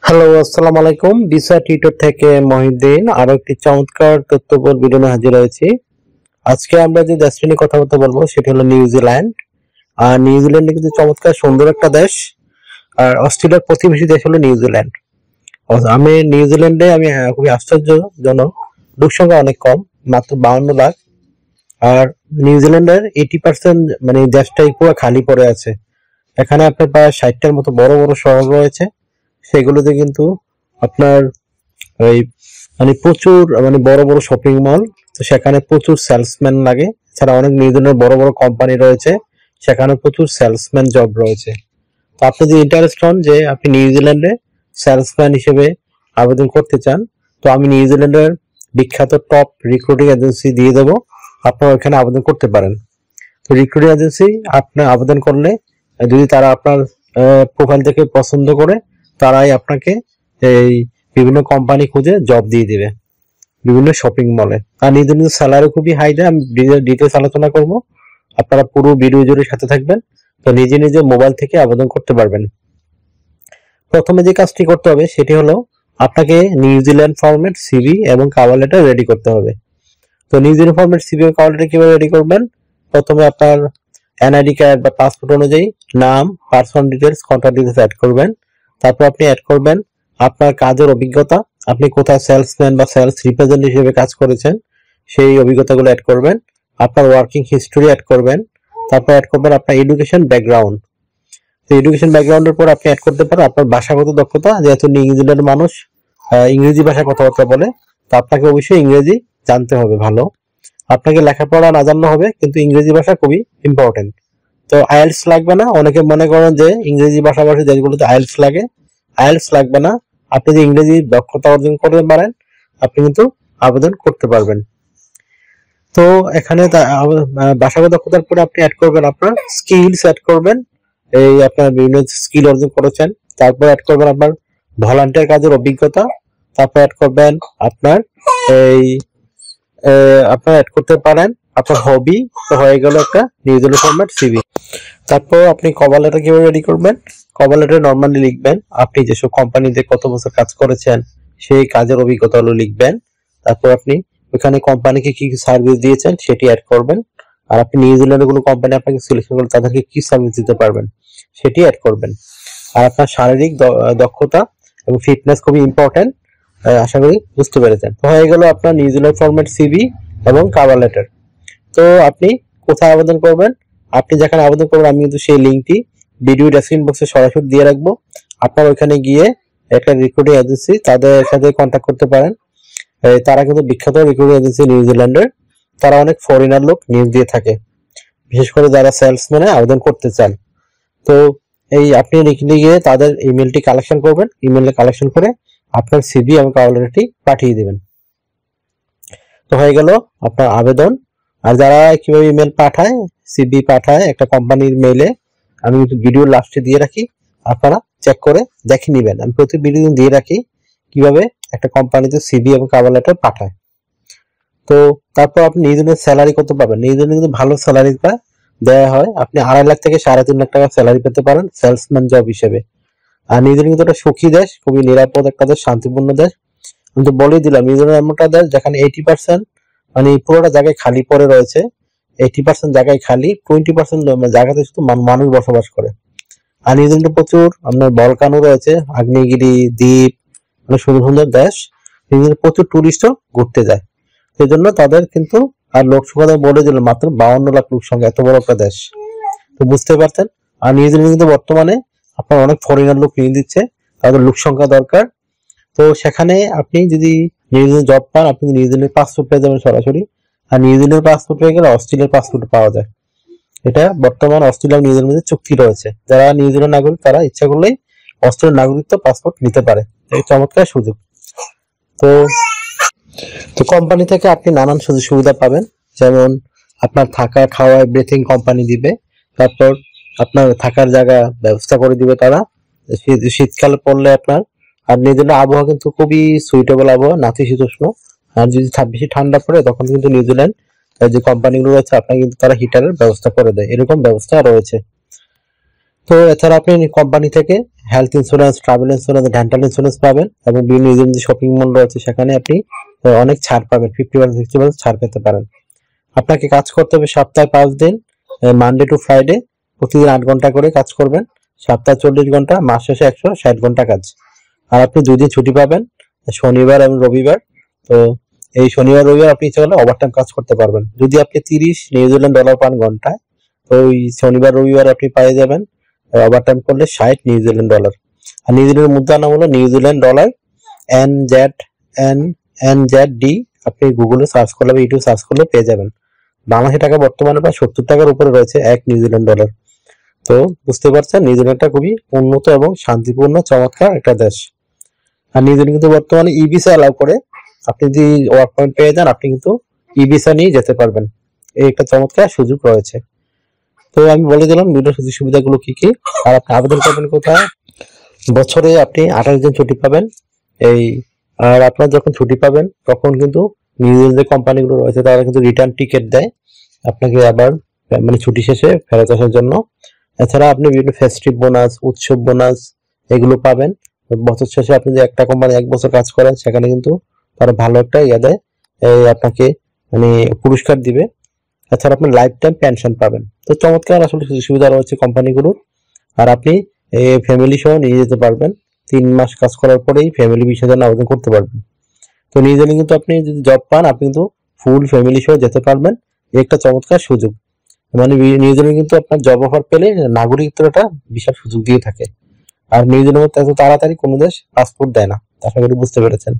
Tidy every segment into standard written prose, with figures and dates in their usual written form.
Hello, আসসালামু আলাইকুম। Visa tutor থেকে মহিউদ্দিন আরো একটি চমৎকার তথ্যবহুল ভিডিও নিয়ে হাজির হয়েছি। আজকে আমরা যে দেশটি নিয়ে কথাবার্তা বলবো সেটি হলো নিউজিল্যান্ড। আর নিউজিল্যান্ড কিন্তু চমৎকার সুন্দর একটা দেশ। আর অস্ট্রেলিয়ার প্রতিবেশী দেশ হলো নিউজিল্যান্ড। আমি নিউজিল্যান্ডে খুবই আশ্চর্যজনক, লোক সংখ্যা অনেক কম, মাত্র 52 লাখ। আর নিউজিল্যান্ডের 80% মানে দেশটাই পুরো খালি পড়ে আছে। এখানে আপনার প্রায় 60টার মতো বড় বড় শহর রয়েছে। সেগুলোতে কিন্তু আপনার ওই মানে প্রচুর মানে বড় বড় শপিং মল, তো সেখানে প্রচুর সেলসম্যান লাগে। এছাড়া অনেক নিউজিল্যান্ডের বড় বড় কোম্পানি রয়েছে, সেখানে প্রচুর সেলসম্যান জব রয়েছে। তো আপনি যদি ইন্টারেস্ট হন যে আপনি নিউজিল্যান্ডে সেলসম্যান হিসেবে আবেদন করতে চান, তো আমি নিউজিল্যান্ডের বিখ্যাত টপ রিক্রুটিং এজেন্সি দিয়ে দেবো, আপনারা ওখানে আবেদন করতে পারেন। তো রিক্রুটিং এজেন্সি আপনি আবেদন করলে যদি তারা আপনার প্রোফাইল থেকে পছন্দ করে, তারাই আপনাকে এই বিভিন্ন কোম্পানি খুঁজে জব দিয়ে দিবে বিভিন্ন শপিং মলে। আর নিজের নিজের স্যালারি খুবই হাই দেয়। আমি ডিটেলস আলোচনা করব, আপনারা পুরো ভিডিও জুড়ে সাথে থাকবেন। তো নিজে নিজে মোবাইল থেকে আবেদন করতে পারবেন। প্রথমে যে কাজটি করতে হবে সেটি হলো আপনাকে নিউজিল্যান্ড ফরম্যাট সিভি এবং কভার লেটার রেডি করতে হবে। তো নিউজিল্যান্ড ফরম্যাট সিভি এবং কভার লেটার কিভাবে রেডি করবেন? প্রথমে আপনার এনআইডি কার্ড বা পাসপোর্ট অনুযায়ী নাম, personal details, contact details add করবেন। তারপর আপনি অ্যাড করবেন আপনার কাজের অভিজ্ঞতা, আপনি কোথায় সেলসম্যান বা সেলস রিপ্রেজেন্টেটিভ হিসেবে কাজ করেছেন সেই অভিজ্ঞতাগুলো অ্যাড করবেন। আপনার ওয়ার্কিং হিস্টোরি অ্যাড করবেন। তারপর অ্যাড করবেন আপনার এডুকেশন ব্যাকগ্রাউন্ড। তো এডুকেশন ব্যাকগ্রাউন্ডের পর আপনি অ্যাড করতে পারেন আপনার ভাষাগত দক্ষতা, যেহেতু নিউজিল্যান্ডের মানুষ ইংরেজি ভাষায় কথাবার্তা বলে, তো আপনাকে অবশ্যই ইংরেজি জানতে হবে ভালো। আপনাকে লেখাপড়া না জানলে হবে, কিন্তু ইংরেজি ভাষা খুবই ইম্পর্টেন্ট। তো আইএলটিএস লাগবে না। অনেকে মনে করেন যে ইংরেজি ভাষাভাষী দেশগুলোতে আইএলটিএস লাগে। আইএলটিএস লাগবে না। আপনি যে ইংরেজি দক্ষতা অর্জন করতে পারেন, আপনি কিন্তু আবেদন করতে পারবেন। তো এখানে ভাষাগত দক্ষতার পরে আপনি অ্যাড করবেন আপনার স্কিলস অ্যাড করবেন, এই আপনার বিভিন্ন স্কিল অর্জন করেছেন। তারপর অ্যাড করবেন আপনার ভলান্টিয়ার কাজের অভিজ্ঞতা। তারপর অ্যাড করবেন আপনার এই আপনার অ্যাড করতে পারেন আপনার হবি। তো হয়ে গেল একটা নিউজিল্যান্ড ফরম্যাট সিভি। তারপর আপনি কভার লেটার কিভাবে রেডি করবেন? কভার লেটারে নরমালি লিখবেন আপনি যেসব কোম্পানিতে কত বছর কাজ করেছেন, সেই কাজের অভিজ্ঞতা হলো লিখবেন। তারপর আপনি ওখানে কোম্পানিকে কি কি সার্ভিস দিয়েছেন সেটি অ্যাড করবেন। আর আপনি নিউজিল্যান্ডের কোনো কোম্পানি আপনাকে সিলেকশন করলে তাদেরকে কি সার্ভিস দিতে পারবেন সেটি অ্যাড করবেন। আর আপনার শারীরিক দক্ষতা এবং ফিটনেস খুবই ইম্পর্টেন্ট, আশা করি বুঝতে পেরেছেন। তো হয়ে গেল আপনার নিউজিল্যান্ড ফরম্যাট সিভি এবং কভার লেটার। তো আপনি কোথায় আবেদন করবেন? আপনি যেখানে আবেদন করবেন আমি কিন্তু সেই লিঙ্কটি ভিডিও ডেসক্রিপশন বক্সে সরাসরি দিয়ে রাখবো। আপনারা ওইখানে গিয়ে একটা রিক্রুটিং এজেন্সি, তাদের সাথে কন্ট্যাক্ট করতে পারেন। তারা কিন্তু বিখ্যাত রিক্রুটিং এজেন্সি নিউজিল্যান্ডের। তারা অনেক ফরেনার লোক নিয়োগ দিয়ে থাকে, বিশেষ করে যারা সেলসম্যানে আবেদন করতে চান। তো এই আপনি লিখে গিয়ে তাদের ইমেলটি কালেকশন করবেন। ইমেলে কালেকশন করে আপনার সিভি এবং কভার লেটারটি পাঠিয়ে দেবেন। তো হয়ে গেল আপনার আবেদন। আর যারা কিভাবে ইমেল পাঠায়, সিভি পাঠায় একটা কোম্পানির মেইলে, আমি কিন্তু ভিডিও লাস্টে দিয়ে রাখি, আপনারা চেক করে দেখে নেবেন। আমি প্রতি ভিডিও দিয়ে রাখি কিভাবে একটা কোম্পানিতে সিভি এবং কভার লেটার পাঠায়। তো তারপর আপনি নিউজিল্যান্ডের স্যালারি কত পাবেন? নিউজিল্যান্ডে কিন্তু ভালো স্যালারিটা দেওয়া হয়। আপনি 2.5 লাখ থেকে 3.5 লাখ টাকা স্যালারি পেতে পারেন সেলসম্যান জব হিসেবে। আর নিউজিল্যান্ড কিন্তু একটা সুখী দেশ, খুবই নিরাপদ একটা দেশ, শান্তিপূর্ণ দেশ। আমি তো বলেই দিলাম নিউজিল্যান্ড এমন একটা দেশ যেখানে 80% মানে পুরোটা জায়গায় খালি পড়ে রয়েছে। 80% জায়গায় খালি, 20% জায়গাতে শুধু মানুষ বসবাস করে। আর নিউজিল্যান্ডে প্রচুর আপনার ভলকানো রয়েছে, আগ্নেয়গিরি দ্বীপ, মানে সুন্দর সুন্দর দেশ। নিউজিল্যান্ডে প্রচুর টুরিস্টও ঘুরতে যায়। সেই জন্য তাদের কিন্তু, আর লোক সংখ্যা বলে দিল মাত্র 52 লাখ লোক সংখ্যা, এত বড় একটা দেশ। তো বুঝতে পারতেন। আর নিউজিল্যান্ড কিন্তু বর্তমানে আপনার অনেক ফরেনার লোক নিয়ে দিচ্ছে, তাদের লোক সংখ্যা দরকার। তো সেখানে আপনি যদি নিউজিল্যান্ড জব পান, আপনি নিউজিল্যান্ডের পাসপোর্ট পেয়ে যাবেন সরাসরি। আর নিউজিল্যান্ডের পাসপোর্ট পেয়ে গেলে অস্ট্রেলিয়ার পাসপোর্ট পাওয়া যায়। এটা বর্তমান অস্ট্রেলিয়া নিউজিল্যান্ডের মধ্যে চুক্তি রয়েছে, যারা নিউজিল্যান্ড নাগরিক তারা ইচ্ছা করলেই অস্ট্রেলিয়ার নাগরিকত্ব পাসপোর্ট নিতে পারে। এই চমৎকার সুযোগ। তো তো কোম্পানি থেকে আপনি নানান সুযোগ সুবিধা পাবেন, যেমন আপনার থাকা খাওয়া এভরিথিং কোম্পানি দিবে। তারপর আপনার থাকার জায়গা ব্যবস্থা করে দিবে তারা। শীতকাল পড়লে আপনার, আর নিউজিল্যান্ডের আবহাওয়া কিন্তু খুবই সুইটেবল আবহাওয়া, নাতিশীতোষ্ণ। আর যদি বেশি ঠান্ডা পড়ে তখন কিন্তু নিউজিল্যান্ড যে কোম্পানিগুলো রয়েছে আপনার কিন্তু তারা হিটারের ব্যবস্থা করে দেয়, এরকম ব্যবস্থা রয়েছে। তো এছাড়া আপনি কোম্পানি থেকে health insurance, travel insurance, dental insurance পাবেন এবং বিভিন্ন যে শপিং মল রয়েছে সেখানে আপনি অনেক ছাড় পাবেন, 50% 60% ছাড় পেতে পারেন। আপনাকে কাজ করতে হবে সপ্তাহে 5 দিন, মানডে টু ফ্রাইডে, প্রতিদিন 8 ঘন্টা করে কাজ করবেন, সপ্তাহে 40 ঘন্টা, মাস শেষে 160 ঘন্টা কাজ। আর আপনি 2 দিন ছুটি পাবেন, শনিবার এবং রবিবার। তো এই শনিবার রবিবার আপনি ইচ্ছা করলে ওভারটাইম কাজ করতে পারবেন। যদি আপনি 30 নিউজিল্যান্ড ডলার পান ঘন্টায়, তো ওই শনিবার রবিবার আপনি পেয়ে যাবেন ওভারটাইম করলে 60 নিউজিল্যান্ড ডলার। আর নিউজিল্যান্ডের মুদ্রা নাম হলো নিউজিল্যান্ড ডলার, NZD। আপনি গুগলে সার্চ করলে বা ইউটিউব সার্চ করলে পেয়ে যাবেন। বাংলাদেশি টাকা বর্তমানে প্রায় 70 টাকার উপরে রয়েছে 1 নিউজিল্যান্ড ডলার। তো বুঝতে পারছেন নিউজিল্যান্ডটা খুবই উন্নত এবং শান্তিপূর্ণ চমৎকার একটা দেশ। আর নিউজিল্যান্ড কিন্তু বর্তমানে ই ভিসা অ্যালাউ করে। আপনি যদি ওয়ার্ক পয়েন্ট পেয়ে যান আপনি কিন্তু ই ভিসা নিয়ে যেতে পারবেন। এই একটা চমৎকার সুযোগ রয়েছে। তো আমি বলে দিলাম বিভিন্ন সুযোগ সুবিধাগুলো কি কি। আর আপনি আবেদন করবেন কোথায়? বছরে আপনি 28 দিন ছুটি পাবেন। আর আপনার যখন ছুটি পাবেন তখন কিন্তু নিউজিল্যান্ডের যে কোম্পানিগুলো রয়েছে তারা কিন্তু রিটার্ন টিকিট দেয় আপনাকে আবার মানে ছুটি শেষে ফেরত আসার জন্য। এছাড়া আপনি বিভিন্ন ফেস্টিভ বোনাস, উৎসব বোনাস এগুলো পাবেন। বছর শেষে আপনি যে একটা কোম্পানি 1 বছর কাজ করেন সেখানে কিন্তু তারা ভালো একটা দেয়, আপনাকে মানে পুরস্কার দিবে। এছাড়া আপনি লাইফ টাইম পেনশন পাবেন। তো চমৎকার আসলে সুযোগ সুবিধা রয়েছে কোম্পানিগুলোর। আর আপনি ফ্যামিলি সহ নিয়ে যেতে পারবেন। 3 মাস কাজ করার পরেই ফ্যামিলি ভিসার জন্য আবেদন করতে পারবেন। তো নিউজিল্যান্ডে কিন্তু আপনি যদি জব পান আপনি কিন্তু ফুল ফ্যামিলি সহ যেতে পারবেন। এই একটা চমৎকার সুযোগ। মানে নিউজিল্যান্ডে কিন্তু আপনার জব অফার পেলে নাগরিকত্বটা বিশাল সুযোগ দিয়ে থাকে। আর নিউজিল্যান্ডে এত তাড়াতাড়ি কোনো দেশ পাসপোর্ট দেয় না, আশা করি বুঝতে পেরেছেন।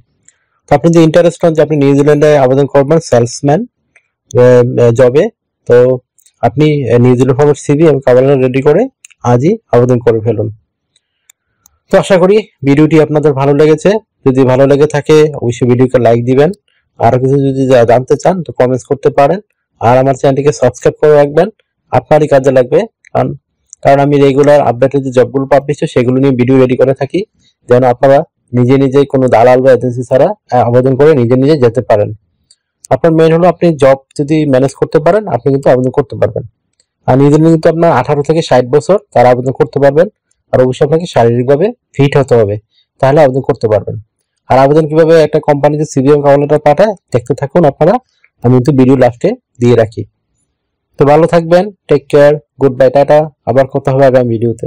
তো আপনি যে ইন্টারেস্ট হন যে আপনি নিউজিল্যান্ডে আবেদন করবেন সেলসম্যান জবে, তো আপনি নিউজিল্যান্ড ফর্মের সিভি এবং কভার লেটার রেডি করে আজই আবেদন করে ফেলুন। তো আশা করি ভিডিওটি আপনাদের ভালো লেগেছে। যদি ভালো লেগে থাকে অবশ্যই ভিডিওকে লাইক দিবেন। আর কিছু যদি জানতে চান তো কমেন্টস করতে পারেন। আর আমার চ্যানেলটিকে সাবস্ক্রাইব করে রাখবেন, আপনারই কাজে লাগবে। কারণ আমি রেগুলার আপডেটেড যে জবগুলো পাবলিশ হয় সেগুলো নিয়ে ভিডিও রেডি করে থাকি, যেন আপনারা নিজে নিজে কোনো দালাল বা এজেন্সি ছাড়া আবেদন করে নিজে নিজে যেতে পারেন। আপনার মেইন হলো আপনি জব যদি ম্যানেজ করতে পারেন আপনি কিন্তু আবেদন করতে পারবেন। আর নিউজিল্যান্ডে কিন্তু আপনার 18 থেকে 60 বছর তারা আবেদন করতে পারবেন। আর অবশ্যই আপনাকে শারীরিকভাবে ফিট হতে হবে, তাহলে আবেদন করতে পারবেন। আর আবেদন কিভাবে একটা কোম্পানিতে সিভি এবং কভার লেটার পাঠায় দেখতে থাকুন আপনারা, আমি কিন্তু ভিডিও লাস্টে দিয়ে রাখি। তো ভালো থাকবেন, take care, good bye, tata. আবার কথা হবে আগামী ভিডিওতে।